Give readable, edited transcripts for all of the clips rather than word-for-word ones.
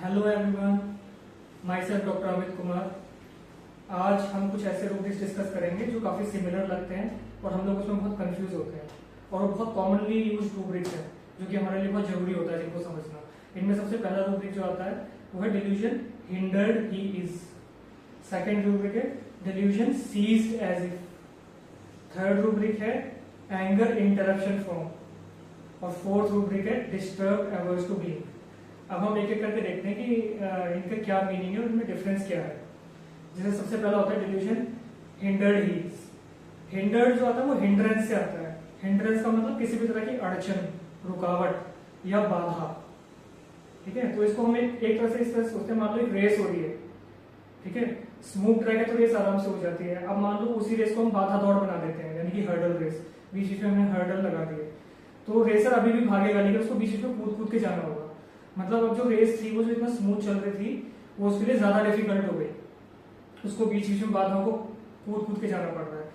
Hello everyone, my self doctor Amit Kumar. आज हम कुछ ऐसे रूप डिस्कस करेंगे जो काफी सिमिलर लगते हैं और हम लोग उसमें बहुत कंफ्यूज होते हैं और वो बहुत कॉमनली यूज रूब्रिक्स है जो कि हमारे लिए बहुत जरूरी होता है जिनको समझना। इनमें सबसे पहला रूब्रिक जो आता है वो है delusion hindered he is. Second rubric है delusion seized as if. Third rubric है एंगर इंटरप्शन फ्रॉम। और फोर्थ रूब्रिक है डिस्टर्ब एवर्स टू बी। अब हम एक एक करके देखते हैं कि इनका क्या मीनिंग है और इनमें डिफरेंस क्या है। जैसे सबसे पहला होता है डिल्यूजन हिंडर्ड ही। हिंडर्ड जो आता है वो हिंड्रेंस से आता है। हिंड्रेंस का मतलब किसी भी तरह की अड़चन, रुकावट या बाधा। ठीक है, तो इसको हम एक तरह से इस तरह सोचते हैं, मान लो एक रेस हो रही है, ठीक है, स्मूथ ट्रैक है तो रेस आराम से हो जाती है। अब मान लो उसी रेस को हम बाधा दौड़ बना देते हैं, यानी कि हर्डल रेस, बीच बीच में हमने हर्डल लगा दिए, तो रेसर अभी भी भागेगा लेकिन उसको बीच बीच में कूद कूद के जाना होगा। मतलब अब जो रेस थी वो जो इतना स्मूथ चल रही थी वो उसके लिए ज्यादा डिफिकल्ट हो गई, उसको बीच बीच में बाधाओं को कूद कूद के जाना पड़ रहा है।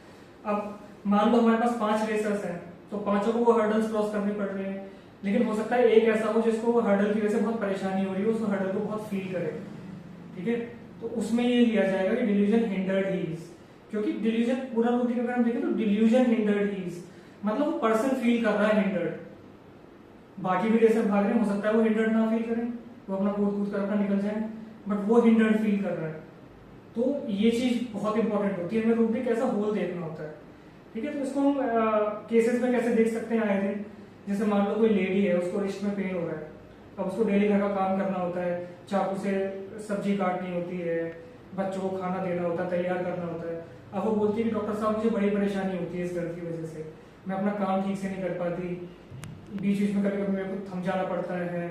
अब मान लो हमारे पास 5 रेसर्स हैं तो पांचों को वो हर्डल्स क्रॉस करनी पड़ रही है, लेकिन हो सकता है एक ऐसा हो जिसको हर्डल की वजह से बहुत परेशानी हो रही है, उसको हर्डल को बहुत फील करे। ठीक है, तो उसमें ये लिया जाएगा कि डिल्यूजन हिंडर्ड ही इज, क्योंकि डिल्यूजन पूरा रूट अगर हम देखें तो डिल्यूजन हिंडर्ड ही इज मतलब वो पर्सन फील कर रहा है हिंडर्ड। बाकी भी रेसर भाग रहे हैं, हो सकता है वो हिंडर्ड ना फील करें, वो अपना कूद कूद कर अपना निकल जाए, बट वो हिंडर्ड फील कर रहा है। तो ये चीज बहुत इंपॉर्टेंट होती है, हमें रूब्रिक ऐसा होल देखना होता है। ठीक है, तो इसको हम केसेस में कैसे देख सकते हैं आए दिन। जैसे मान लो कोई लेडी है, उसको रिस्ट में पेन हो रहा है, अब उसको डेली घर का काम करना होता है, चाकू से सब्जी काटनी होती है, बच्चों को खाना देना होता है, तैयार करना होता है। अब वो बोलती है कि डॉक्टर साहब मुझे बड़ी परेशानी होती है इस दर्द की वजह से, मैं अपना काम ठीक से नहीं कर पाती, बीच बीच में कभी कभी मेरे को थम जाना पड़ता है,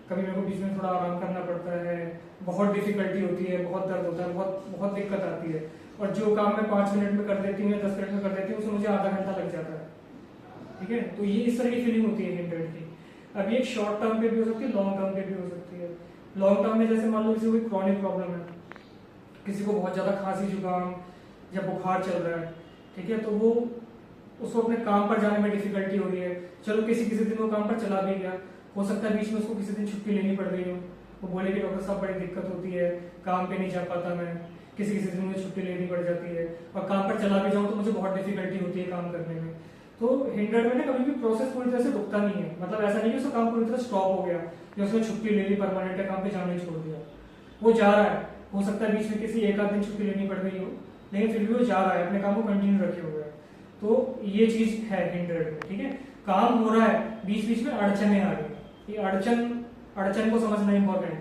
कभी मेरे को बीच में थोड़ा आराम करना पड़ता है, बहुत डिफिकल्टी होती है, बहुत दर्द होता है, बहुत बहुत दिक्कत आती है, और जो काम मैं 5 मिनट में कर देती हूँ या 10 मिनट में कर देती हूँ उसमें मुझे आधा घंटा लग जाता है। ठीक है, तो ये इस तरह की फीलिंग होती है हिंडर्ड की। अब ये शॉर्ट टर्म पे भी हो सकती है, लॉन्ग टर्म पे भी हो सकती है। लॉन्ग टर्म में जैसे मान लो किसी को कोई क्रॉनिक प्रॉब्लम है, किसी को बहुत ज्यादा खांसी जुकाम या बुखार चल रहा है, ठीक है, तो वो उसको अपने काम पर जाने में डिफिकल्टी हो रही है। चलो किसी किसी दिन वो काम पर चला भी गया, हो सकता है बीच में उसको किसी दिन छुट्टी लेनी पड़ गई हो, वो बोले कि डॉक्टर साहब बड़ी दिक्कत होती है, काम पे नहीं जा पाता मैं, किसी किसी दिन मुझे छुट्टी लेनी पड़ जाती है, और काम पर चला भी जाऊँ तो मुझे बहुत डिफिकल्टी होती है काम करने में। तो हिंडर्ड में ना कभी भी प्रोसेस पूरी तरह से रुकता नहीं है, मतलब ऐसा नहीं कि उसका काम पूरी तरह स्टॉप हो गया या उसने छुट्टी ले ली, परमानेंट है, काम पे जाना ही छोड़ दिया, वो जा रहा है। हो सकता है बीच में किसी एक आध दिन छुट्टी लेनी पड़ गई हो, लेकिन फिर भी वो जा रहा है, अपने काम को कंटिन्यू रखे हुए है। तो ये चीज है हिंडर्ड में। ठीक है, काम हो रहा है, बीच बीच में अड़चने आ रही है, ये अड़चन को समझना इंपॉर्टेंट है।